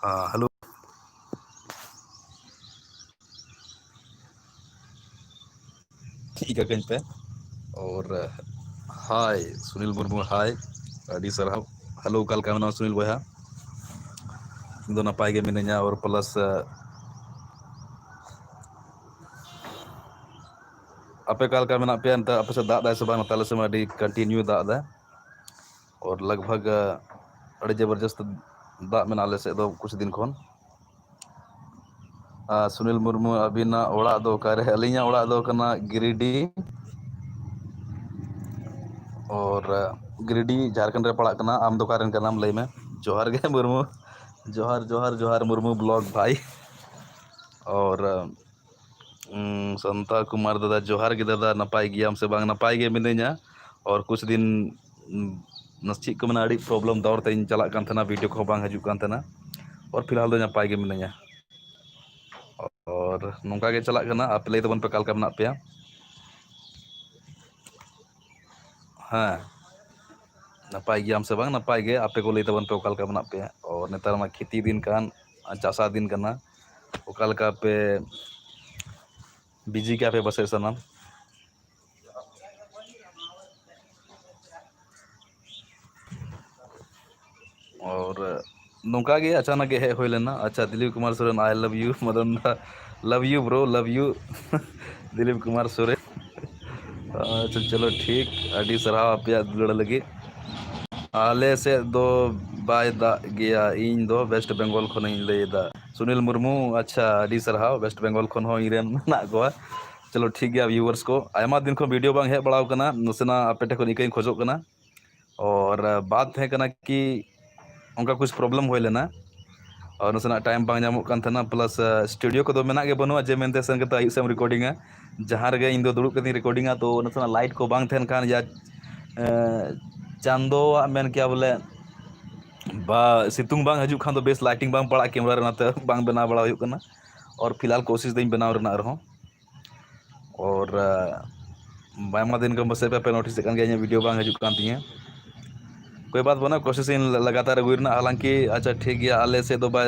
हाँ हेलो। ठीक है कहीं पे और हाय सुनील मुर्मू हाय अडी सरहाव हेलो कल का मना सुनील बया ᱤᱧ ᱫᱚ ᱱᱟᱯᱟᱭ ᱜᱮ ᱢᱤᱱᱟᱹᱧᱟ और प्लस आपे कल का मेना पे अंत आपे से दाग दा से बांग ताले से अडी कंटिन्यू दाग दा और लगभग अड़ी जबरदस्त दाग मेना आले से दो कुछ दिन खन सुनील मुर्मू अबिना ओड़ा दो कारे अलिया ओड़ा दो कना गिरिडी और गिरिडी झारखंड रे पड़ा कना आम दो कारन का नाम लई में जोहार गे मुर्मू जोहार जोहार जोहार मुर्मू ब्लॉग भाई और संता कुमार दादा जोहार गे दादा नपाय गियाम से बांग नपाय गे मिने냐 और कुछ दिन नस्चिक को मना अड़ी प्रॉब्लम दौर ते चला कान थना वीडियो को बांग हजू कान थना और फिलहाल दो नपाय गे मिने냐 और नोंका गे चला कना आप लई तबन पे काल का मना पे हाँ नपाय गियाम से बांग नपाय गे आपे को लई तबन पे काल का मना पे और नेतार मा खेती दिन कान चासा दिन कना ओकाल का पे बिजी क्या पे बसे सनम और नौका गे अचानक गे हे लेना अच्छा Dilip Kumar Soren I love you Madan love you bro love you Dilip Kumar Soren अच्छा चलो ठीक अडी सराव आपया दुलड़ लगी आले से दो बाय दा गया इन दो वेस्ट बंगाल खन लैदा सुनील मुर्मू अच्छा अडी सराव वेस्ट बंगाल खन हो इरेन ना गोवा चलो ठीक गया व्यूअर्स को आयमा दिन को वीडियो बांग हे बड़ाव कना नसेना आपे ठे को इकई खोजो कना और बात है कना कि उनका कुछ प्रॉब्लम हो लेना और नसेना टाइम बांग नामो कान थना प्लस स्टूडियो को दो मेना गे बनुआ जे मेनते संगता आयुसेम रिकॉर्डिंग है जहां रे इन दो दुड़ुब कती रिकॉर्डिंग तो नसेना लाइट को बांग थेन कान या चांदो मेन क्या बोले बा सितुंग बांग हजू खान तो बेस लाइटिंग बांग पड़ा कैमरा रे नाते बांग बना बड़ा हुई कना और फिलहाल कोशिश दई बनाव रना रहो और बायमा दिन को बसे पे नोटिस कान गया वीडियो बांग हजू कान तिया कोई बात बना कोशिश लगातार अगुरना हालांकि अच्छा ठीक गया आले से दो बा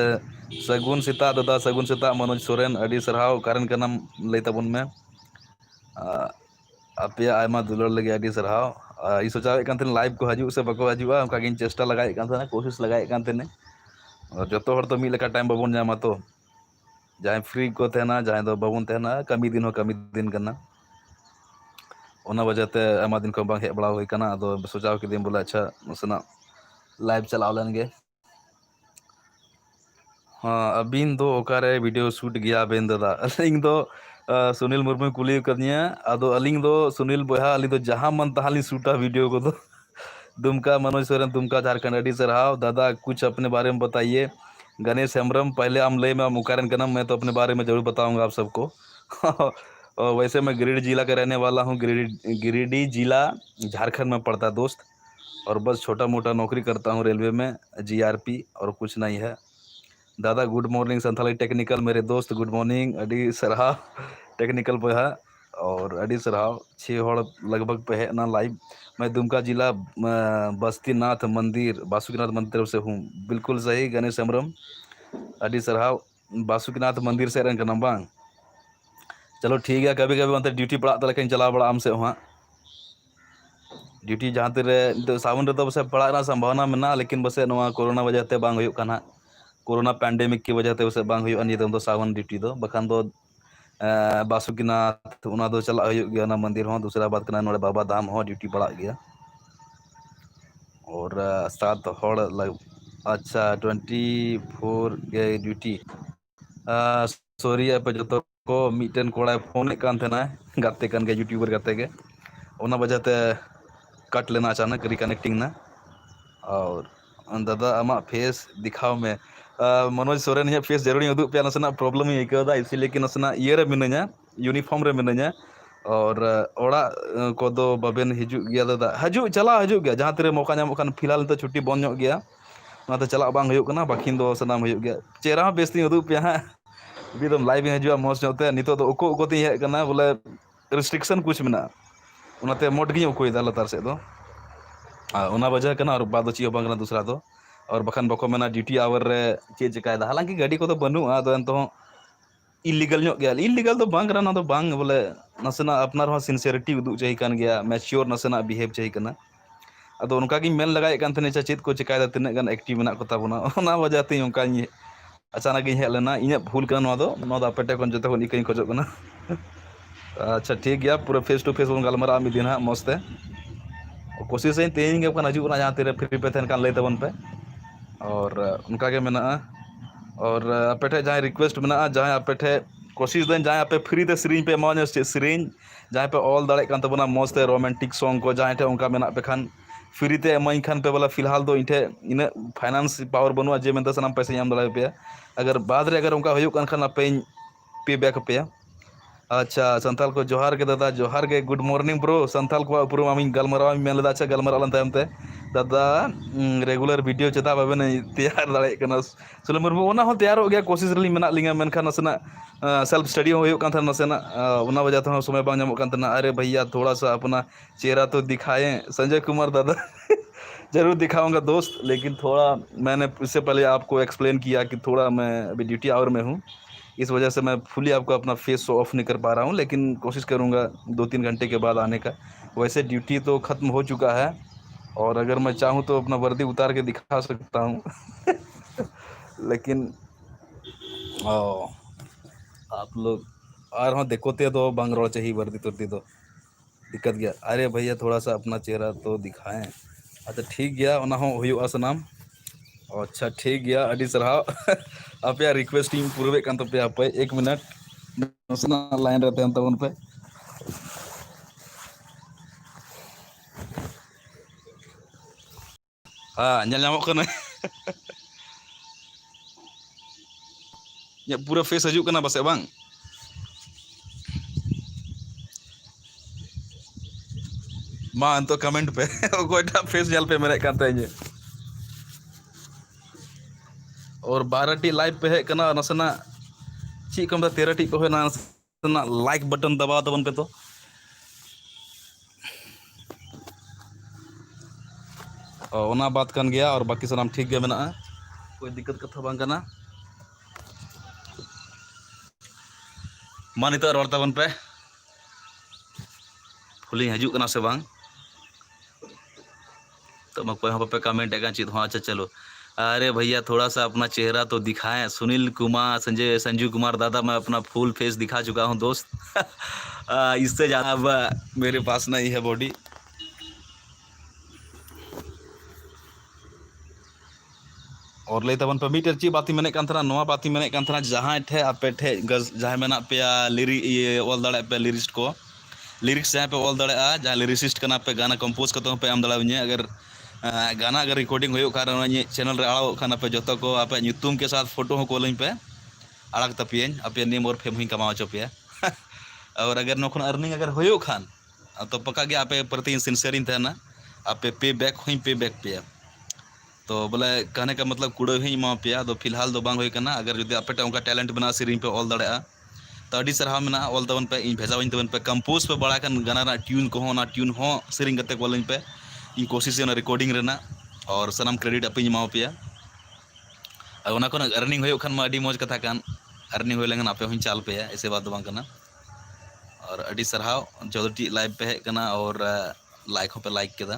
सगुन सीता दादा सगुन सीता मनोज सोरेन अडी सरहाव कारण का नाम लई तबन में आपे आयमा दुलड़ लगे अडी सरहाव ई सोचावे कान थेन लाइव को हजू से बको हजूआ उनका गिन चेष्टा लगाए कान थेन कोशिश लगाए कान थेन और जतो हर तो मी लेका टाइम बाबन जामा तो जाय फ्री को तेना जाय दो बाबन तेना कमी दिन हो कमी दिन करना ओना वजह ते आयमा दिन को बांग हे बड़ा होई कना तो सोचाव के दिन बोला अच्छा नसना लाइव चलाव लन गे हाँ अबिन दो ओकारे वीडियो शूट गया बेन दादा अलिंग दो सुनील मुर्मू कुली कदिया अदो अलिंग दो सुनील बोहा अली दो जहां मन तहां शूटा वीडियो को दो दुमका मनोज सोरेन दुमका झारखंड अडी सरहाव दादा कुछ अपने बारे में बताइए गणेश हेम्ब्रम पहले हम ले में मुकारन का नाम मैं तो अपने बारे में जरूर बताऊंगा आप सबको और वैसे मैं गिरिडीह जिला का रहने वाला हूँ गिरिडीह जिला झारखंड में पड़ता है दोस्त और बस छोटा मोटा नौकरी करता हूँ रेलवे में जीआरपी और कुछ नहीं है दादा गुड मॉर्निंग संथाली टेक्निकल मेरे दोस्त गुड मॉर्निंग अडी सरहाव टेक्निकल बोहा और अडी सरहाव 6 हड़ लगभग पे है ना लाइव मैं दुमका जिला बस्तीनाथ मंदिर बासुकीनाथ मंदिर तरफ से हूँ बिल्कुल सही गणेश हेम्ब्रम अडी सरहाव बासुकीनाथ मंदिर से रंग का बांग चलो ठीक है कभी कभी मतलब ड्यूटी पड़ा तले चला बड़ा आम से वहाँ ड्यूटी जहाँ तेरे सावन रे तो बस पड़ा संभावना में लेकिन बस कोरोना वजह ते बांग हुयुग काना कोरोना पैंडेमिक की वजह से उसे बांग हुयुग नित दो सावन ड्यूटी दो बखान दो बासुकीनाथ उना दो चला हुयुग गया ना मंदिर हो दूसरा बात करना नोड़े बाबा धाम हो ड्यूटी पड़ा गया और 7 हड़ लग अच्छा 24 के ड्यूटी सॉरी पे जो को मिटन कोड़ा फोन कान थे ना गाते कान के यूट्यूबर गाते के ओना वजह ते कट लेना अचानक रिकनेक्टिंग ना और दादा आमा फेस दिखाओ में मनोज सोरेन इन फेस जरूर उदूग पे नसना प्रॉब्लम ही आइकादा इसीलिए कि नसना ये रे मिना냐 यूनिफॉर्म रे मिना냐 और ओड़ा को दो बाबेन हिजू गया दादा हजू चला हजू गया जहाँ तेरे मौका नाम खान फिलहाल तो छुट्टी बंद हो गया ना चला बांग हुयुग कना बाकिन दो सनाम हुयुग गया चेहरा बेस ती उदूग पे हाँ एकदम लाइव हजूआ मौज नोते नितो दो उको उको ती हे कना बोले रिस्ट्रिक्शन कुछ मेना उनाते मोट गी उकोयदा लतार से दो ओना वजह कना और बाद ची बांग दूसरा दो और बखान बको मेना ड्यूटी आवर रे चे चिकायदा हालांकि गाड़ी को तो बनू आदो एंतो इलीगल ᱧᱚᱜ ᱜᱮᱭᱟ इलीगल तो बांग रहा ना तो बांग बोले नसेना अपना रहा सिंसियरिटी उदुग चाहिए कान गया मैच्योर नसेना बिहेव चाहिए कना अदो उनका की मेल लगाए कान थने चेत को चिकायदा तिने गान एक्टिव मेना को ताबुना ओना वजह ते उनका अचानक गिन हेज लेना इᱧ भूल कना नो दो अपेटे कोन जते कोन इकई खोजो कना अच्छा ठीक गया पूरा फेस टू फेस बन गलमरा मिद दिन मस्ते कोशिश तेज गे हजू जहाँ तीर फ्री पे तहन लय तबन पे और उनका के मेना और अपेठे जहाँ रिक्वेस्ट में जहाँ अपेठे कोशिश दिन जहाँ पे फ्री ते सेरी पे एमा सेरी जहाँ पे ऑल दाड़े कान तबना मस्ते रोमांटिक सॉन्ग को जहाँ ठे उनका मेना पे खान फ्री ते एमाई खान पे बोला फिलहाल दो इठे इन फाइनेंस पावर बनूआ जे मेनते सामान पैसा नाम दाड़े पे अगर बाद रे अगर उनका हुयुग कान खान पे पे बैक पे अच्छा संथाल को जोहार के दादा जोहार के गुड मॉर्निंग ब्रो संथाल को उपरुम आमी गलमराव मेन लेदा अच्छा गलमराव लन तायमते दादा रेगुलर वीडियो चेता बाबेन तैयार दाड़े कना सुले मुर्मू ओना हो तैयार हो गया कोशिश रली मेना लिंगा मेनखान नसना सेल्फ स्टडी हो कान था नसेना ओना वजह ते समय बांग नामो कान तना अरे भैया थोड़ा सा अपना चेहरा तो दिखाएं संजय कुमार दादा जरूर दिखाऊंगा दोस्त लेकिन थोड़ा मैंने इससे पहले आपको एक्सप्लेन किया कि थोड़ा मैं अभी ड्यूटी आवर में हूँ इस वजह से मैं फुली आपको अपना फेस शो ऑफ नहीं कर पा रहा हूँ लेकिन कोशिश करूँगा 2-3 घंटे के बाद आने का वैसे ड्यूटी तो ख़त्म हो चुका है और अगर मैं चाहूँ तो अपना वर्दी उतार के दिखा सकता हूँ लेकिन आप लोग आ रहा देखो तो बांग रो चाहिए वर्दी तुर्दी तो दिक्कत गया अरे भैया थोड़ा सा अपना चेहरा तो दिखाएं अच्छा ठीक गया ओना हो हुयुआ सनाम अच्छा ठीक गया अड़ी सराव आप यार रिक्वेस्टिंग पूर्वे कान तो पे आप 1 मिनट नसना लाइन रहते हैं तब पे हाँ nyal nyamuk kana ya पूरा फेस हजू कना बसे बांग मा अंतो कमेंट पे कोईटा फेस जल पे मेरे कांते है और 12 टी लाइव पे है कना नसना ची कम 13 टी पे है ना लाइक बटन दबा तबन पे तो ओना बात कन गया और बाकी सनाम ठीक गया मेना कोई दिक्कत कथा बांग कना मा नितो रोड तबन पे फुली हजू कना से बांग तो मैं कोई पे कमेंट है चित हाँ अच्छा चलो अरे भैया थोड़ा सा अपना चेहरा तो दिखाएं सुनील कुमार संजू कुमार दादा मैं अपना फुल फेस दिखा चुका हूं दोस्त इससे ज़्यादा अब मेरे पास नहीं है बॉडी और ले तबन पे मीटर ची बाती मैंने कान थना नवा बाती मैंने कान थना जहाँ ठे आपे ठे जहाँ मेना पे लिरी ये ऑल दाड़े पे लिरिस्ट को लिरिक्स जहाँ पे ऑल दाड़े जहाँ लिरिसिस्ट कना पे गाना कंपोज करते पे आम दाड़े अगर गाना अगर रिकॉर्डिंग हो चैनल रे आड़ो खाना पे जो को आप ᱧᱩᱛᱩᱢ के साथ फोटो हो कोलिंग पे आड़क तपियन आप नेम और फेम ही कमा चो पे और अगर नोखन अर्निंग अगर हो खान तो पक्का गया आप प्रति सिंसियर तना आप पे बैक हुई पे बैक पे तो बोले कहने का मतलब कूड़ा ही एमा पे तो फिलहाल दो बांग होई कना अगर जो आप उनका टैलेंट बना सेरिंग पे ऑल दाड़ा तो अड़ी सरहा में ऑल तबन पे इन भेजावन तबन पे कंपोज पे बड़ा कन गाना ट्यून को ना ट्यून हो सेरिंग करते कोलिंग पे इन कोशिश रिकॉर्डिंग रेना और सनाम क्रेडिट अपनी एमा पे और अर्निंग हो खान अड़ी मौज कथा कान अर्निंग हो लेंगे आपे चाल पे ऐसे बात बांग कना और अड़ी सरहाव चौदहटी लाइव पे है और लाइक हो पे लाइक केदा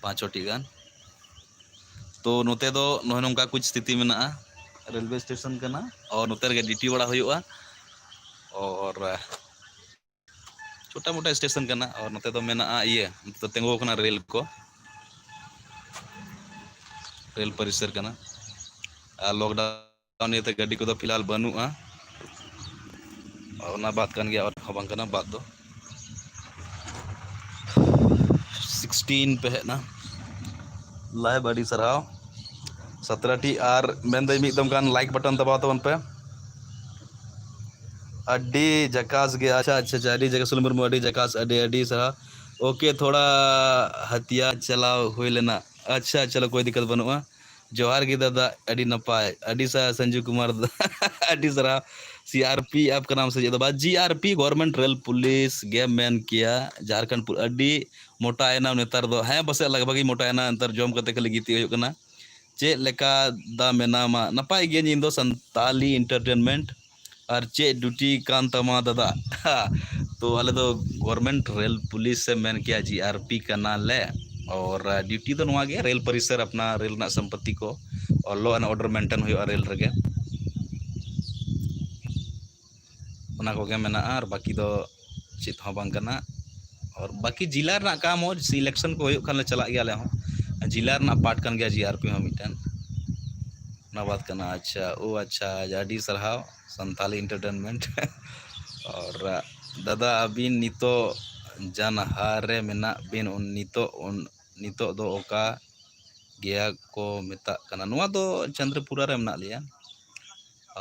5 गान तो नोते दो नोका कुछ स्थिति में रेलवे स्टेशन कना और नोते रे ड्यूटी बड़ा हुआ और छोटा मोटा स्टेशन कना और नोते दो मेना ये तो तेंगो कना रेल को रेल परिसर कना लॉकडाउन ये गाड़ी को फिलहाल बनूआ और बात कान गया और हबांग कना बात दो 16 पे है ना लाइव अड़ी सराव 17 टी और मेन दम कान लाइक बटन दबाव तबन पे अड्डी जकास गया अच्छा अच्छा अच्छा अड्डी जगह सुलमुर अड्डी जकास अड्डी अड्डी सराव ओके थोड़ा हथियार चलाव हुई लेना अच्छा चलो कोई दिक्कत बनूआ जोहार की दादा अड्डी नपाय अड्डी सा संजू कुमार अड्डी सराव CRP ऐप का नाम से जब GRP गवर्नमेंट रेल पुलिस गे मेन किया झारखंड अडी मोटा एना नेतार दो है बस लगभग ही मोटा एना अंतर जम करते खाली गीती हो कना चे लेका दा मेनामा नपाय गे इन दो संताली एंटरटेनमेंट और चे ड्यूटी कान तमा दादा तो अले दो गवर्नमेंट रेल पुलिस से मेन किया GRP कना ले और ड्यूटी तो नुआ गे रेल परिसर अपना रेल ना संपत्ति को और लॉ एंड ऑर्डर मेंटेन हुआ रेल रगे उना को गे मेना और बाकी दो चित हो बांग कना और बाकी जिला ना काम हो सिलेक्शन को खान ले चला गया ले हो जिला ना पार्ट कन गया GRP हो मिटन ना बात करना अच्छा ओ अच्छा जाडी सरहाव संताली एंटरटेनमेंट और दादा अबिन नितो जानहारे मेना बिन उन नितो दो ओका गया को मेता कना नुआ दो चंद्रपुरा रे मेना लिया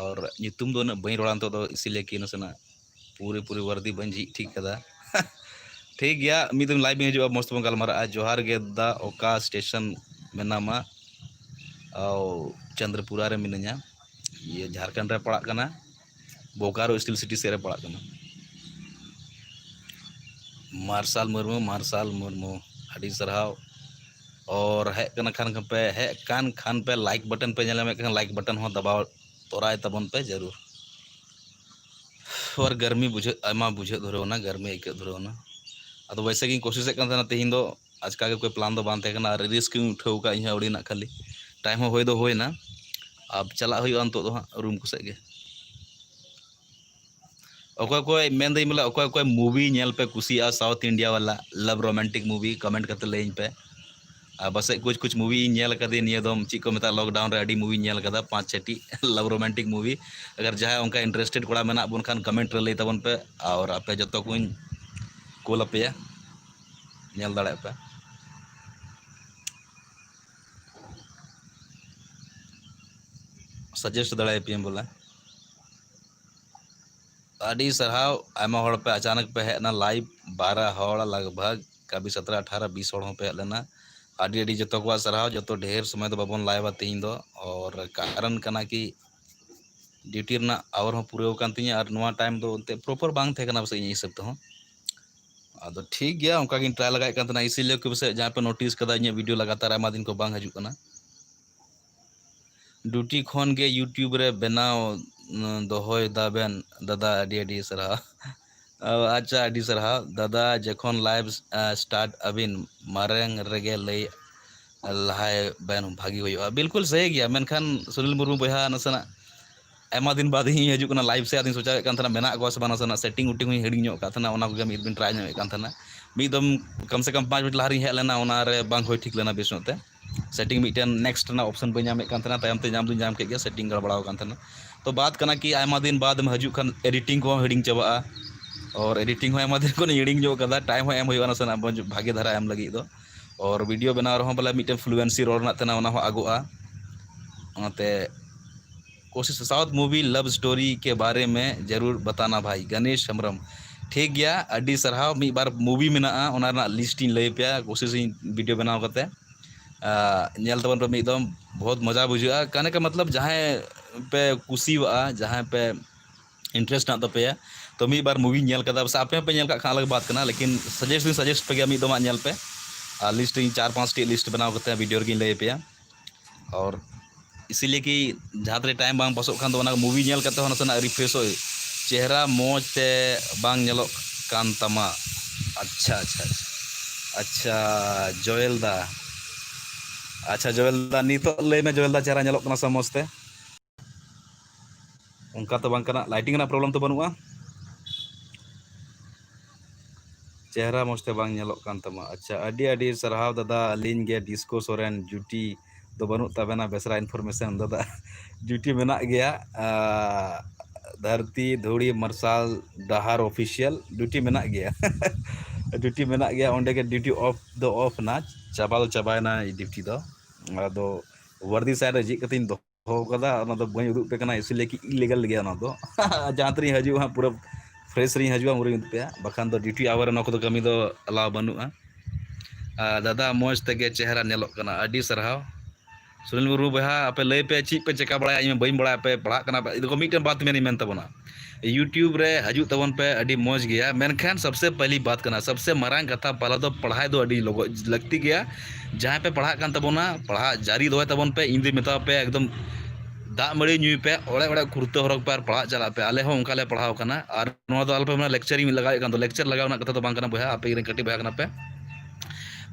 और नितुम दो न बई रोड़ान तो दो इसीलिए कि नसना पूरी वर्दी बंजी ठीक कदा ठीक गया मिदम लाइव में जो मस्त बंगाल मारा जोहार गे दा ओका स्टेशन मेनामा और चंद्रपुरा रे मिनया ये झारखंड रे पड़ा कना बोकारो स्टील सिटी से रे पड़ा कना मार्शल मुर्मू अड़ी सरहाव और है कना खान पे लाइक बटन पे नेले में लाइक बटन हो दबाव तोराय तबन पे जरूर और गर्मी बुझे आमा बुझे धुरवना गर्मी आइके धुरवना अदो वैसे की कोशिश करना तेहिं दो आज का कोई प्लान दो बांध करना रिस्क उठाव का इन अड़ी ना खाली टाइम हो दो होना अब चला अंत रूम को सेगे अकोय मेन दई मतलब अकोय मूवी नेल पे कुसिया साउथ इंडिया वाला लव रोमांटिक मूवी कमेंट करते लें पे बस कुछ मूवी नेल कदे निया दम ची को मेता लॉकडाउन रे अडी मूवी नेल कदा 5-6 लव रोमांटिक मूवी अगर जहां उनका इंटरेस्टेड कोड़ा मेना बन खान कमेंट रे लई तबन पे और आपे जतो कुन कोल पे नेल दाड़े पे सजेस्ट दाड़े पे बोला अड़ी सरहाव आमा होड़ पे अचानक पे हेना लाइव 12 होड़ लगभग कभी 17-18-20 होड़ पे लेना अड़ी अड़ी जतो को सरहाव जतो ढेर समय तो बाबन लाइव तीन दो और कारण कना कि ड्यूटी ना आवर हो पूरे कान तिया और नवा टाइम दो ते प्रॉपर बांग थे कना बस इन हिसाब तो अदो ठीक गया उनका गिन ट्राई लगाए कान तना इसीलिए कि बस जहां पे नोटिस कदा इन वीडियो लगातार आमा दिन को बांग हजू कना ड्यूटी खन के यूट्यूब रे बनाओ दोहय दाबेन दादा अडी अडी सरहा अच्छा अडी सरहा दादा जखन लाइव स्टार्ट अबिन मारेंग रेगे लई लहाय बैन भागी होयो बिल्कुल सही गया मेनखान सुनील मुर्मू बहा नसना आयमा दिन बाद ही हजू कना लाइव से आदिन सोचा कान थना मेना को से बाना सेटिंग उटिंग हुई हिडिंग ᱧᱚᱜ का थना ओना को मिद बिन ट्राई ᱧᱚᱜ कान थना मिदम कम से कम 5 मिनट लाहरी हेज लेना ओना रे बांग होय ठीक लेना बेस नोते सेटिंग मिटन नेक्स्ट ना ऑप्शन पे नाम कान थना तायम ते नाम दु नाम के गया सेटिंग गड़बड़ाव कान थना तो बात कना कि आयमा दिन बाद में हजू खान एडिटिंग को हिडिंग चबा और एडिटिंग हो आयमा दिन को हिडिंग ᱧᱚᱜ कदा टाइम हो एम होय ना सना भागे धारा एम लगी दो और वीडियो बनाव रहो बला मिटन फ्लुएंसी रोड ना तना ओना हो आगोआ ओते कोशिश साउथ मूवी लव स्टोरी के बारे में जरूर बताना भाई गणेश हमरम ठीक गया अड्डी सरहाव मी बार मूवी में ना लिस्ट इन लई पे कोशिश वीडियो बनाव करते नेल तबन पे एकदम बहुत मजा बुझा कहने का मतलब जहाँ पे कुसीवा जहाँ पे इंटरेस्ट ना तपे तो मी बार मूवी नेल कदा बस आपे पे नेल का अलग बात करना लेकिन सजेस्ट पे गया मी दमा नेल पे लिस्ट 4-5 टी लिस्ट बनाव करते वीडियो रे लई पे और इसीलिए कि जहाँ तक टाइम बांग पासों खान तो मूवी नेल करते हो ना रिफ्रेश हो चेहरा मौज ते बांग नेलो कान तमा अच्छा अच्छा अच्छा जोएल दा अच्छा जोएल दा नितो ले में जोएल दा चेहरा नेलो कना समझते उनका तो बांग कना लाइटिंग ना प्रॉब्लम तो बनुआ चेहरा मौज ते बांग नेलो कान तमा अच्छा अडी अडी सरहाव दादा अलिन गे डिस्को सोरेन ड्यूटी तो बनू तबेना बेसरा इन्फॉर्मेशन दादा ड्यूटी मेना गया धरती धूड़ी मरसाल डहार ऑफिशियल ड्यूटी मेना गया ड्यूटी मेना गया ओंडे के ड्यूटी ऑफ ना चाबाना ड्यूटी दो अदो वर्दी साइड जी कतिन दो हो कदा ना दो बई उदुग पे कना इसलिए कि इलीगल गया ना दो जहां तरी हजू हां पूरा फ्रेश रही हजू मुरी पे बखान दो ड्यूटी आवर ना को कमी दो अलाव बनुआ दादा मौज तेगे चेहरा नेलो कना अडी सरहाव सुनील मुर्मू बहा आपे लई पे ची पे चेका बड़ा इन बई बड़ा पे पढ़ा कना इदो को मिटन बात में मेन तबना यूट्यूब रे हजू तबन पे अड़ी मौज गया मेनखान सबसे पहली बात करना सबसे मरांग कथा पहला तो पढ़ाई दो अड़ी लोग लगती गया जहाँ पे पढ़ा कान तबोना पढ़ा जारी दोय तबन पे इंदी मेता पे एकदम दाग मड़ी ᱧᱩᱭ पे ओड़े ओड़े कुर्ता हरक पे और पढ़ा चला पे आले हो उनका ले पढ़ाओ कना और नोआ दो अल्प लेक्चरिंग लगाए कान तो लेक्चर लगावना कथा तो बांग कना बया आपे रे कटी बया कना पे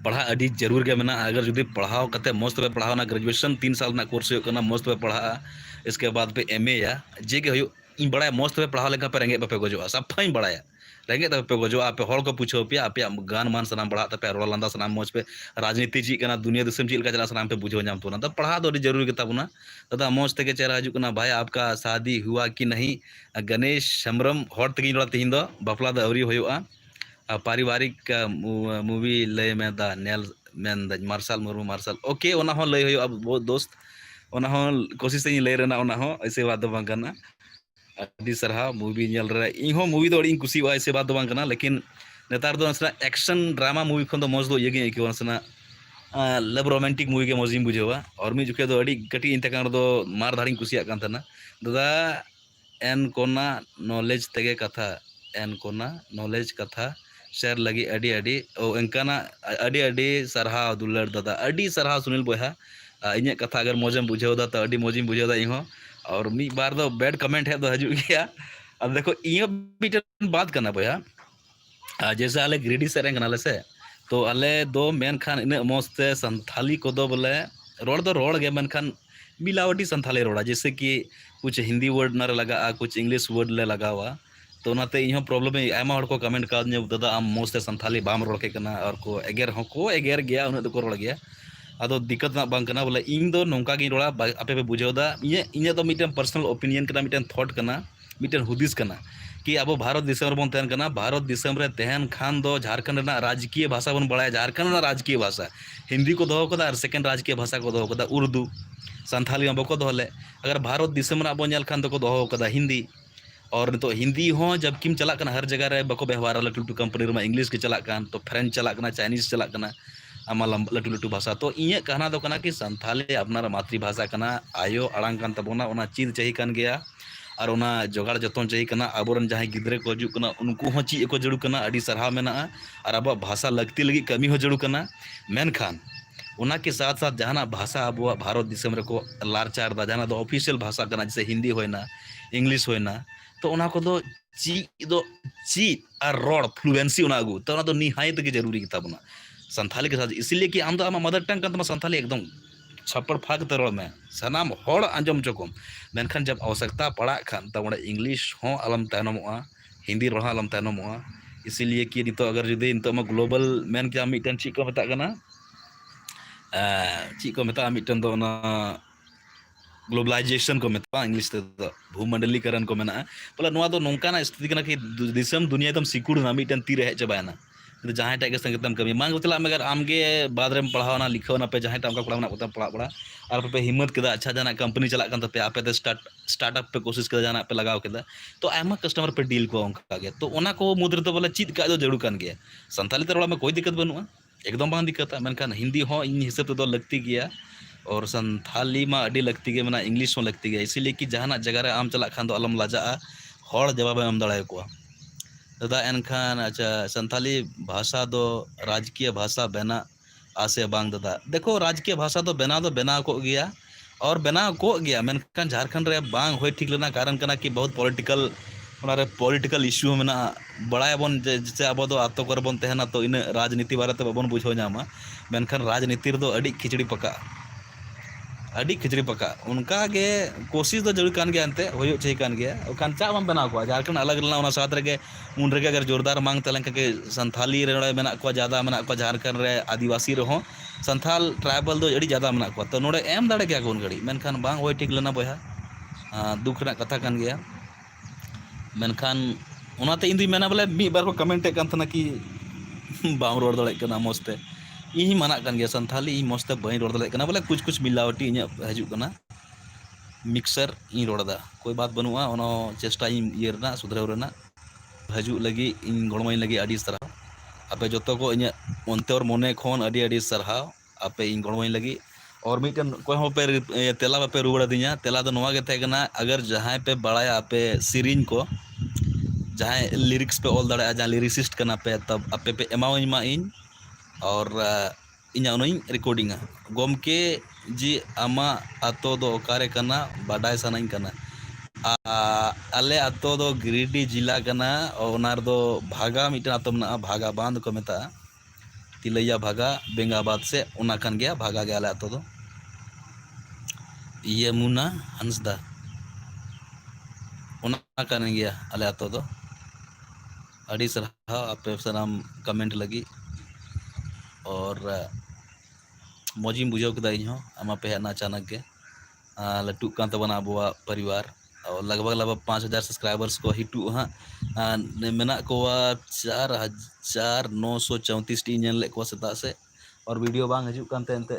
पढ़ा अड़ी जरूर के मेना अगर जुदी पढ़ाओ कते मस्त पे पढ़ाओ ना ग्रेजुएशन 3 साल ना कोर्स हो कना मस्त पे पढ़ा इसके बाद पे एमए या जे के हो इन बड़ा मस्त पे पढ़ाओ लेका पे रेंगे पे गोजो सफा इन बड़ा रेंगे पे गोजो आपे हॉल को पूछो पे आपे गान मान सनाम पढ़ा पे रोल लांदा सनाम मौज पे राजनीति ची कना दुनिया दिसम ची लका चला सनाम पे बुझो नाम तो ना तो पढ़ा दो जरूरी के ताबुना दादा मौज ते के चेहरा हजू कना भाई आपका शादी हुआ कि नहीं गणेश शमरम हॉट तगी रोला तिहिन दो बापला द अवरी होयुआ पारिवारिक मूवी लय में दा नेल में द मार्शल मुर्मू मार्शल ओके ओना हो लय होयो अब बहुत दोस्त ओना हो कोशिश से लय रेना ओना हो ऐसे बात दो बांग करना अभी सरहा मूवी नेल रे इन हो मूवी दो अड़ी कुसी वा ऐसे बात दो बांग करना लेकिन नेतार दो नसना एक्शन ड्रामा मूवी खन दो मौज दो ये गे के नसना लव रोमांटिक मूवी के मौज बुझेवा और मी जुके दो अड़ी कटी इन तकान दो मार धाड़ी कुसिया कान तना दादा एन कोना नॉलेज तेगे कथा एन कोना नॉलेज कथा शेयर लगी अड़ी अड़ी ओ इनकाना अड़ी अड़ी सरहा दुलर दादा अड़ी सरहा सुनील बोहा इन कथा अगर मौजम बुझेव दा तो अड़ी मौजिम बुझेव दा इहो और मी बार दो बैड कमेंट है तो हजू गया अब देखो इहो बीटन बात करना बोया जैसे आले ग्रेडी सेरेंग कनाले से तो आले दो मेन खान इन मौजते संथाली को दो बोले रोड दो रोड गे मेन खान मिलावटी संथाली रोड़ा जैसे कि कुछ हिंदी वर्ड ना लगा कुछ इंग्लिश वर्ड ले लगावा तो नाते इन प्रॉब्लम आयमा हड़ को कमेंट का दादा आम मौजते संथाली बाम रोड़ के कना और को एगेर हो एगेर गया उन को रोड़ गया अदो दिक्कत ना बांग कना बोले इन दो नौका गी रोड़ा आपे पे बुझेव दा इन दो मिटन पर्सनल ओपिनियन कना मिटन थॉट कना मिटन हुदिस कना कि अब भारत दिसम बन तहन कना भारत दिसम रे तहन खान दो झारखंड ना राजकीय भाषा बन बड़ा झारखंड ना राजकीय भाषा हिंदी को दोहो कदा और सेकंड राजकीय भाषा को दोहो कदा उर्दू संथाली में बको दोहले अगर भारत दिसम ना बन खान दो को दोहो कदा हिंदी और तो हिंदी हो जब किम चला कना हर जगह रे बको व्यवहार लटू लटू कंपनी रे इंग्लिश के चला कान तो फ्रेंच चला कना चाइनीज चला कना आमा लटू लटू भाषा तो इन कहना दो कना कि संथाली अपना मातृभाषा कना आयो अड़ांग कान तबोना ओना चीज चाहिए कान गया और ओना जोगाड़ जतन चाहिए कना आबोरन जहां गिद्रे को हजू कना उनको हो ची को जड़ू कना अड़ी सरहा मेना और अब भाषा लगती लगी कमी हो जड़ू कना मेन खान ओना के साथ साथ जहां भाषा अब भारत दिसम रे को लारचार दा जहां दो ऑफिशियल भाषा कना जैसे हिंदी होइना इंग्लिश होइना तो ओना को दो ची और रोड फ्लुएंसी ओना अगू तो ओना दो निहायत के जरूरी किताबना संथाली के साथ इसलिए कि आम दो आमा मदर टंग कन संथाली एकदम छप्पड़ फाग तरोड़ में सनाम हड़ आंजम चोकम मेनखान जब आवश्यकता पड़ा खान तब इंग्लिश हो आलम तैनमोआ हिंदी रोह आलम तैनमोआ इसीलिए कि नितो अगर जुदी नितो में ग्लोबल मेन क्या मिटन ची को मेता कना ची को मेता मिटन दो ना ग्लोबलाइजेशन को मेता इंग्लिश ते भूमंडलीकरण को मेना बोला नोआ दो नोंकाना स्थिति कना कि दिसम दुनिया तम सिकुड़ ना मिटन ती रहे चबायना जहाँ टाइम संगतम कमी मांग चला अगर आमगे बाद में पढ़ावना लिखना पे जहाँ टाइम पढ़ा पढ़ा पढ़ा और पे हिम्मत के अच्छा जाना कंपनी चला पे आपे स्टार्टअप पे कोशिश कर जाना पे लगाव के तो आयमा कस्टमर पे डील को उनका गया तो ओना को मुद्रे तो बोले चीज का जरूर कान गया संथाली ते रोड़ा में कोई दिक्कत बनुआ एकदम बांग दिक्कत मेनखान हिंदी हो इन हिसाब तो लगती गया और संथाली में अड़ी लगती गया मेना इंग्लिश हो लगती गया इसीलिए कि जहाँ जगह रे आम चला खान दो अलम लाजा हड़ जवाब एम दाड़ा को दादा एनखान अच्छा संथाली भाषा दो राजकीय भाषा बना आसे बांग दादा देखो राजकीय भाषा तो बना को गया और बना को गया मेनखान झारखंड रे बांग होय ठीक लेना कारण कना कि बहुत पॉलिटिकल इश्यू में बड़ा बन जैसे अब दो आतो कर बन तहना तो इन राजनीति बारे ते बाबन बुझो नामा मेनखान राजनीति दो अड़ी खिचड़ी पका अड़ी खिचड़ी पका उनका गे कोशिश तो जरूर कान गया अंते होयो चाहिए कान गया कान चा बम बना को झारखंड अलग अलग ना साथ रे उन रे अगर जोरदार मांग तलन के संथाली रे मेना को ज्यादा मेना को झारखंड रे आदिवासी रहो संथाल ट्राइबल दो अड़ी ज्यादा मेना को तो नोडे एम दाड़े गया कोन गड़ी मेनखान बांग होय ठीक लेना बोया दुख ना कथा कान गया मेनखान उनाते इंदी मेना बोले मी बार को कमेंट कान थना कि बाम रोड दड़े कना मस्ते इन मना कान गया संथाली इन मस्ते बई रोड दड़े कना बोले कुछ मिलावटी इन हजू कना मिक्सर इन रोड़ा कोई बात बनुआ ओनो चेष्टा इन ये रना सुधराव रना हजू लगी इन गड़मई लगी अड़ी सरहाव आपे जतो को इन अंतर मने खन अड़ी अड़ी सरहाव आपे इन गड़मई लगी और मिटन कोई हो पे तेला पे रुवड़ दिया तेला दो नोवा के थे कना अगर जहां पे बड़ाया आपे सिरिंज को जहाँ लिरिक्स पे ऑल दाड़ा जहाँ लिरिसिस्ट करना पे तब अपे पे एमाउंट मा इन और इन्या उन्हीं रिकॉर्डिंग गोमके जी आमा अतो दो ओकारे करना बाडाय सनाइन करना अले अतो दो गिरिडीह जिला करना और उनार दो भागा मिटन अतो मना भागा बांध को मेता तिलैया भागा बेंगाबाद से उना कान गया भागा गया अले अतो दो यमुना हंसदा उना कान गया अले अतो दो अड़ी सरहा आपे सनाम कमेंट लगी और मौजी बुझाव कदा इन आमा पे हेना अचानक के लटू कान तबना अबुआ परिवार और लगभग 5,000 सब्सक्राइबर्स को हिटू हाँ मेना को 4,934 टी ले को सेता से और वीडियो बांग हजू कानते एंते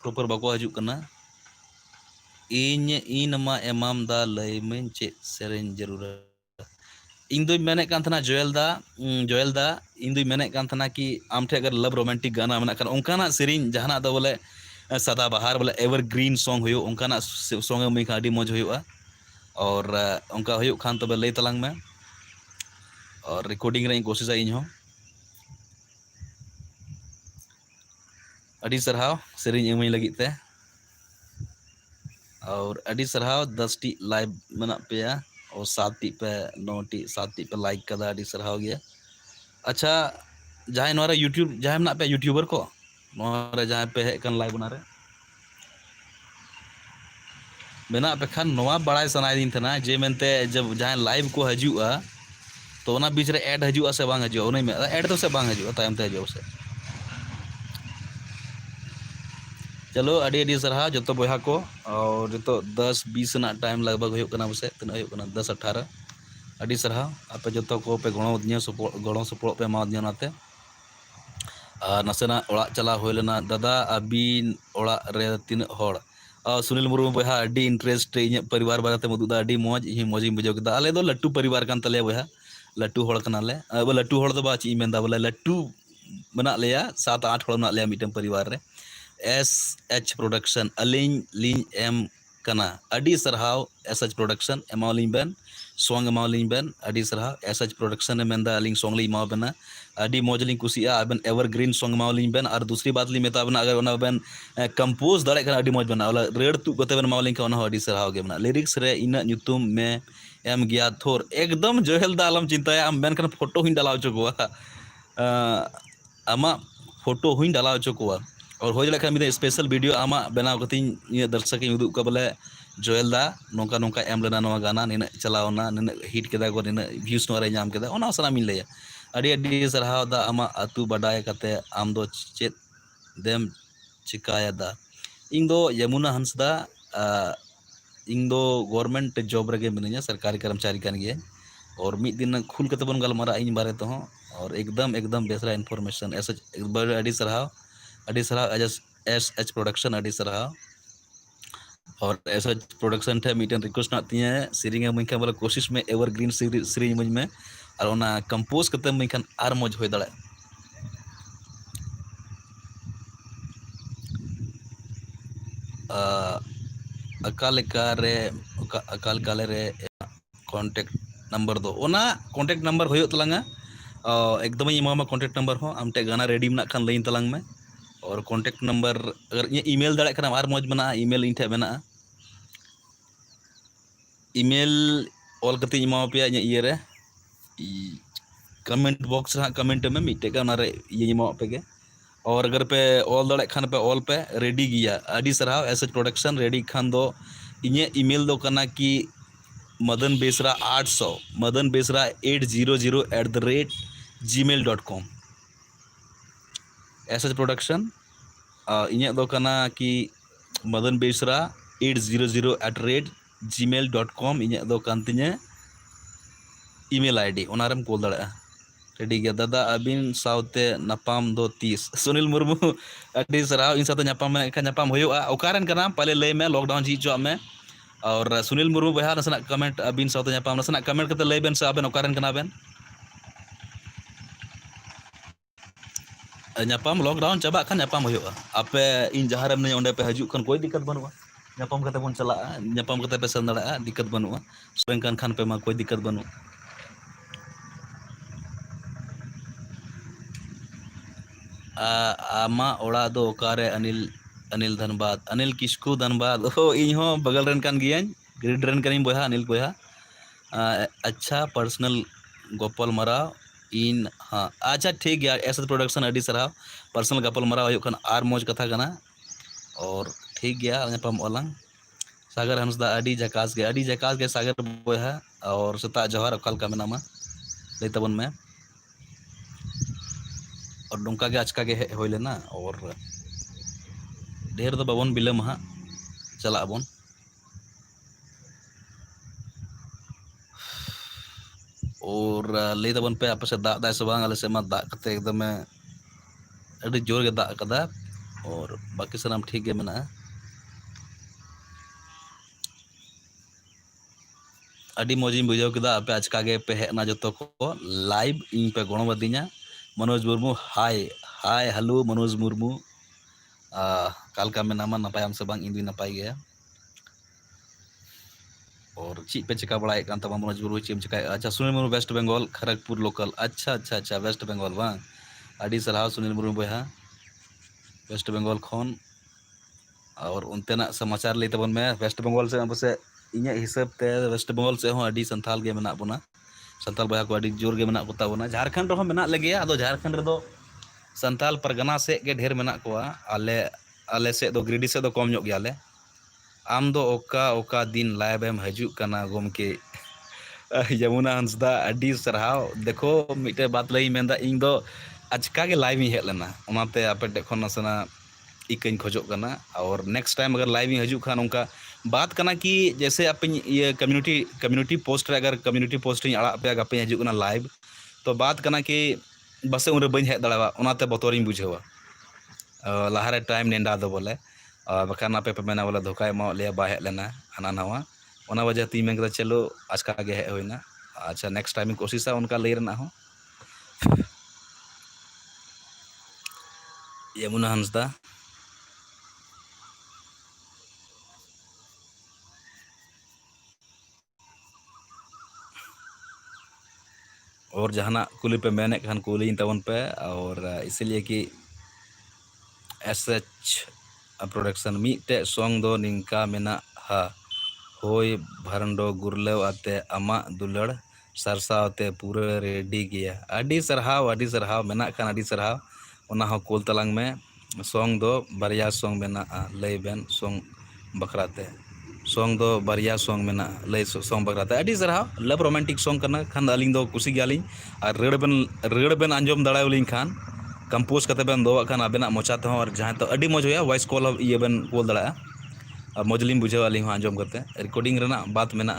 प्रॉपर बाको हजू कना इन मा एमाम दा लय में चे सेरेन जरूर इन दो मैंने कान थना जोयल दा इन दो मैंने कान थना कि आम ठे अगर लव रोमांटिक गाना मना कान उनकाना सेरिन जहाना दो बोले सदा बहार बोले एवरग्रीन सॉन्ग हुयो उनकाना सॉन्ग में अडी मौज हुआ और उनका हुयो खान तबे लय तलांग में और रिकॉर्डिंग रे कोशिश इन हो अडी सरहाव सेरिन एमई लगी ते और अडी सरहाव 10 टी लाइव मना पेया और 7 टी पे 9 टी 7 टी पे लाइक कदा अडी सरहाव गया अच्छा जहां नोरा यूट्यूब जहां मना पे यूट्यूबर को नोरा जहां पे है कन लाइव बनारे मेना पे खान नोआ बड़ाई सनाय दिन थना जे मेनते जब जहां लाइव को हजुआ तो ओना बीच रे ऐड हजुआ से बांग हजुआ ओने में ऐड तो से बांग हजुआ तायम ते हजुआ से चलो अड़ी अड़ी सरहा जो बहा को और जो 10-20 ना टाइम लगभग हो कना बसे तना हो कना 10-18 अड़ी सरहा आपे जो को पे गणो सपोर्ट पे मा दिया नाते नसेना ओड़ा चला हो लेना दादा अबीन ओड़ा रे तीन होड़ सुनील मुर्मू बहा अड़ी इंटरेस्ट इन परिवार बारे मदुदा अड़ी मौज इन मौजी बुझाव केदा अले दो लट्टू परिवार कान तले बहा लट्टू होड़ कनाले लट्टू होड़ दो बा ची मेंदा बोले लट्टू मना लेया 7-8 होड़ मना लेया मिटन परिवार रे SH प्रोडक्शन अलिंग लिंग एम कना अड़ी सरहाव SH प्रोडक्शन एमालिंग बेन सॉन्ग एमालिंग बेन अड़ी सरहाव SH प्रोडक्शन मेंदा अलिंग सॉन्ग ली एमाव बेना अड़ी मौजलिंग कुसिया अबन एवरग्रीन सॉन्ग एमालिंग बेन और दूसरी बात ली मेता बना अगर ओना बेन कंपोज दाड़े कना अड़ी मौज बना वाला रेड तु गते बेन एमालिंग का ओना अड़ी सरहाव गे बना लिरिक्स रे इना nyutum में एम गया थोर एकदम जोहेल दा आलम चिंताया आम बेन कना फोटो हुई डालाव चकोवा आमा फोटो हुई डालाव चकोवा और हो जाए मिद स्पेशल वीडियो आमा बनाव कती दर्शक उदूग का बोले जोयल दा नौका नौका एम लेना नवा गाना निन चलावना निन हिट केदा को निन व्यूज नोरे नाम केदा ओना सनामिन लैया अड़ी अड़ी सरहाव दा आमा अतु बडाय कते आम दो चेत देम चिकाया दा इन दो यमुना हंसदा इन दो गवर्नमेंट जॉब रगे मिनिया सरकारी कर्मचारी कान गए और मिद दिन खुल कते बन गलमारा इन बारे तो और एकदम बेसरा इन्फॉर्मेशन ऐसा अड़ी सरहाव SH प्रोडक्शन अड़ी सरहाव और SH प्रोडक्शन थे मीटन रिक्वेस्ट ना तिया सीरिंग में बोले कोशिश में एवरग्रीन सीरीज में और ओना कंपोज करते में खान आर मौज हो दाड़े अकाल काले रे कॉन्टेक्ट नंबर दो ओना कॉन्टेक्ट नंबर हो तलांगा एकदम इमामा कॉन्टेक्ट नंबर हो आमटे गाना रेडी में खान लइन तलांग में और कॉन्टेक्ट नंबर अगर ईमेल दाड़े कना आर मौज बना ईमेल इन ठे बना ईमेल ऑल कते इमा पे ये रे कमेंट बॉक्स हाँ कमेंट में मिट्टे का रे ये इमा पे के और अगर पे ऑल दाड़े खान पे ऑल पे रेडी गया अड़ी सरहाव SH प्रोडक्शन रेडी खान दो इने ईमेल दो कना कि Madan Besra 800 Madan Besra 800@gmail.com SH production इन्हें दो कना कि मदन बेसरा 800@gmail.com इन्हें दो कांतिने ईमेल आईडी ओनारम कोल दाड़ा रेडी गया दादा अबिन साउते नपाम दो 30 सुनील मुर्मू अड़ी सराव इन साथ नपाम होयोआ ओकारन कना पहले लय में लॉकडाउन जी चो में और सुनील मुर्मू बहा नसना कमेंट अबिन साउते नपाम नसना कमेंट कते लय बेन से अबेन ओकारन कना बेन नपाम लॉकडाउन चाबा खान नपाम होयोआ आपे इन जहारम ने ओंडे पे हजू खान कोई दिक्कत बनुआ नपाम कते बन चला नपाम कते पे सन दाड़ा दिक्कत बनुआ सोन खान पे मा कोई दिक्कत बनु आमा ओड़ा दो ओकारे अनिल अनिल धनबाद अनिल किस्कू धनबाद ओ इन हो बगल रन कान गियान ग्रिड रन करिंग बोहा अनिल बोहा अच्छा पर्सनल गोपाल मराव इन हाँ अच्छा ठीक गया एस प्रोडक्शन अडी सराव पर्सनल गपल मराव हुयुग खान आर मौज कथा कना और ठीक गया नेपाम ओलांग सागर हंसदा अडी झकास के सागर बोहा और सता जोहार अकाल का मेनामा लई तबन में और नौका के आचका के हो लेना और ढेर दो बाबन बिलम हाँ चला बन और लई तबन पे आप से दाग से बांग आले से मा दाग कते एकदम अड़ी जोर के दाग कदा और बाकी सनाम ठीक के मेना अड़ी मौजी बुझाव किदा आपे आचका के पे हेना जतो को लाइव इन पे गणो बदिना मनोज मुर्मू हाय हाय हेलो मनोज मुर्मू काल का मेनामा नपायम से बांग इंदी नपाय गया और ची पे चिका बड़ाए कान तमा मनोज मुर्मू चीम चिका अच्छा सुनील मुर्मू वेस्ट बंगाल खड़गपुर लोकल अच्छा अच्छा अच्छा वेस्ट बंगाल बांग अड़ी सलाह सुनील मुर्मू बोहा वेस्ट बंगाल खन और उनतेना समाचार लई तबन में वेस्ट बंगाल से बसे इኛ हिसाब ते वेस्ट बंगाल से हो अड़ी संथाल गे मेना बना संथाल बोहा को अड़ी जोर गे मेना कोता बना झारखंड रहो मेना लगे आदो झारखंड रे दो संथाल परगना से के ढेर मेना कोआ आले आले से दो गिरिडि से दो कम ᱧᱚᱜ ᱜᱮᱭᱟᱞᱮ आम दो ओका दिन लाइव एम हजू कना गोमके यमुना हंसदा अड़ी सरहाव देखो मिटे बात लई मेंदा इन दो आचका के लाइव ही हेलना ओनाते आपे टेखन नसना इकन खोजो कना और नेक्स्ट टाइम अगर लाइव ही हजू खान उनका बात करना कि जैसे आप ये कम्युनिटी पोस्ट अगर कम्युनिटी पोस्ट अड़ा पे गपे हजू कना लाइव तो बात करना कि बसे उन बी हेज दाड़ा ओनाते बतौर बुझेवा लहारे टाइम नेंडा दो बोले बखान आपे पे मेना बोले धोखा एमा लिया बा हेज लेना हाना नवा ओना वजह ती मेन कदा चलो आचका के हेज होइना अच्छा नेक्स्ट टाइम कोशिशा उनका लई रना हो यमुना हंसदा और जहाना कुली पे मैंने खान कुली तवन पे और इसलिए कि एसएच प्रोडक्शन मीटे सॉन्ग दो निंका मेना हा होय भरंडो गुरलेव आते अमा दुलड़ सरसावते पूरे रेडी गया अड़ी सरहाव मेना खान अड़ी सरहाव ओना हो कोल तलांग में सॉन्ग दो बारिया सॉन्ग मेना लई बेन सॉन्ग बखराते सॉन्ग दो बारिया सॉन्ग मेना लई सॉन्ग बखराते अड़ी सरहाव लव रोमांटिक सॉन्ग करना खान अलिंग दो कुसी गयालिंग और रेड़ बेन आंजोम दाड़ावलिंग खान कंपोज करते बेन दो खान आबेना मोचा ते और जहां तो अड़ी मौज होया वॉइस कॉल ये बेन कॉल दाड़ा और मौजलिंग बुझाव अलिंग हो आंजोम करते रिकॉर्डिंग रेना बात मेना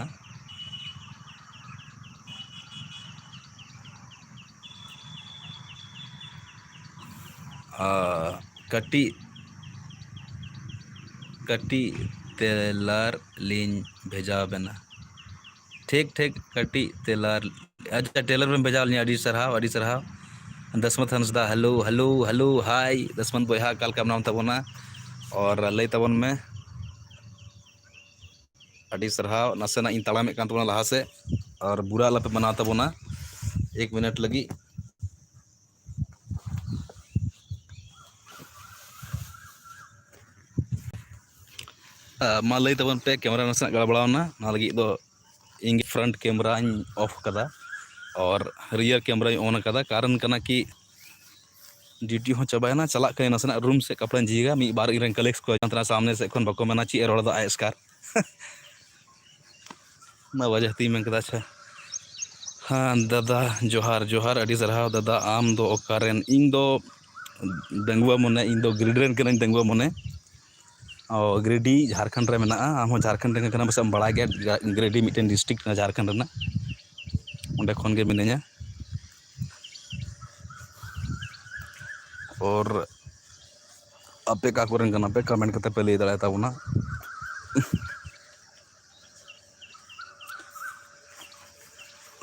कटी कटी तेलार लिंग भेजा बेना ठीक ठीक कटी तेलार अच्छा टेलर में भेजा अड़ी सरहाव Dasmat Hansda hello hello hello hi Dasmat बोहा काल का नाम तबना और लई तबन में अड़ी सरहाव नसेना इन तड़ामे कान तबना लहा से और बुरा लपे बना तबना 1 मिनट लगी मा लई तबन पे कैमरा नसेना गड़बड़ावना ना लगी दो इंग फ्रंट कैमरा ऑफ कदा और रियर कैमरा ऑन कदा कारण कना कि ड्यूटी हो चाबाना चला के नसना रूम से कपड़ा जीगा मी बार इरन कलेक्स को अंतरा सामने से खन बको मना ची रोड दा आयस्कार ना वजह ती में कदा छा हाँ दादा जोहार जोहार अड़ी सरहाव दादा आम दो ओकारेन इन दो दंगुआ मने इन दो ग्रिडरेन कन दंगुआ मने और ग्रेडी झारखंड रे मेना आम झारखंड रे कना बस बड़ा गया ग्रेडी मिटेन डिस्ट्रिक्ट ना झारखंड रेना उंडे खन के मिनेया और आपे का कोरेन कना पे कमेंट करते पे लई दाड़ा ताबना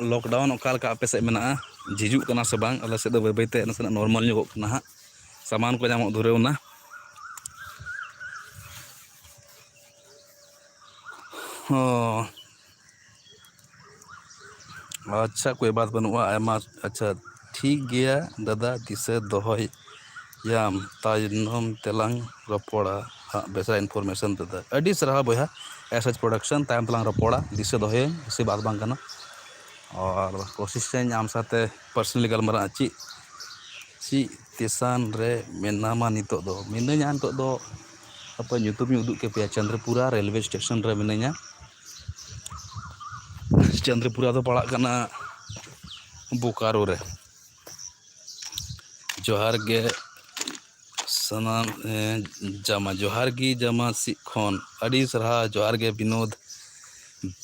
लॉकडाउन ओकाल का आपे से मेना झिजुक कना से बांग अले से दो बैते नसना नॉर्मल ᱧᱚᱜᱚᱜ कना हा सामान को जामो धुरेवना अच्छा कोई बात बनुआ आयमा अच्छा ठीक गया दादा दिसे दोहय ᱭᱟᱢ ᱛᱟᱭᱱᱚᱢ ᱛᱮᱞᱟᱝ ᱨᱚᱯᱚᱲᱟ ᱦᱟᱸᱜ ᱵᱮᱥᱟ ᱤᱱᱯᱷᱚᱨᱢᱮᱥᱚᱱ ᱛᱮᱫᱚ ᱟᱹᱰᱤ ᱥᱟᱨᱦᱟᱣ ᱵᱚᱭᱦᱟ ᱮᱥ ᱯᱨᱳᱰᱟᱠशन ᱛᱟᱭᱚᱢ ᱛᱮᱞᱟᱝ ᱨᱚᱯᱚᱲᱟ ᱫᱤᱥᱟᱹ ᱫᱚᱦᱚᱭᱟᱹᱧ ᱵᱮᱥᱤ ᱵᱟᱛ ᱵᱟᱝ ᱠᱟᱱᱟ और कोशिशें आम साथे पर्सनली गलमारा ची तेसान रे मेनामा नितो दो मिनाña नितो दो apa YouTube ᱧ उदुग केपेया चंद्रपुरा रेलवे स्टेशन रे मिनाña चंद्रपुरा दो पड़ाग कना बोकारो रे जोहार गे सनाम जामा जोहार गी जामा सी खन अड़ी सरहा जोहार गे विनोद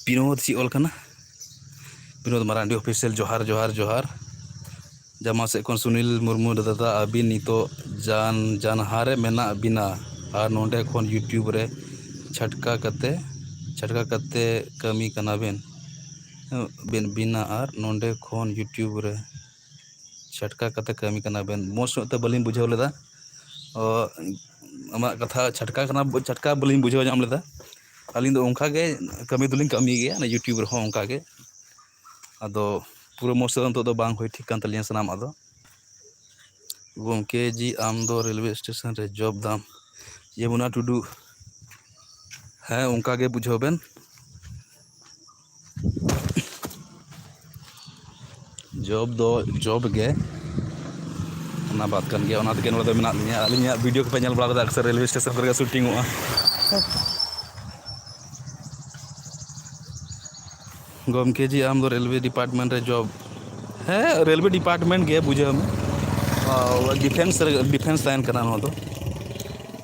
विनोद सी ऑल कना विनोद मारांडी ऑफिशियल जोहार जोहार जोहार जामा से खन सुनील मुर्मू दादा अभी नितो जान जानहारे मेना बिना और नोंडे खन यूट्यूब रे छटका कते कमी कना बेन बिना और नोंडे खन यूट्यूब रे छटका कते कमी कना बेन मोस्ट ते बलिन बुझाव लेदा आमा कथा छटका बलिन बुझाव नाम लेदा अलिंग दो उनका गे कमी दुलिन कमी गया ना यूट्यूब रे हों उनका गे अदो पूरा मोस्ट तो बांग होय ठीक कान तलिया सनाम अदो गोमके जी आम दो रेलवे स्टेशन रे जॉब दाम यमुना टुडू है उनका गे बुझाव बेन जॉब दो जॉब गे ना बात कर गया ओना तके नोडे दो मेना लिया अलिया वीडियो को पे नेल बड़ा कदा अक्सर रेलवे स्टेशन करे शूटिंग हुआ गोमके जी आम दो रेलवे डिपार्टमेंट रे जॉब है रेलवे डिपार्टमेंट गे बुझे हम डिफेंस तायन कना नो दो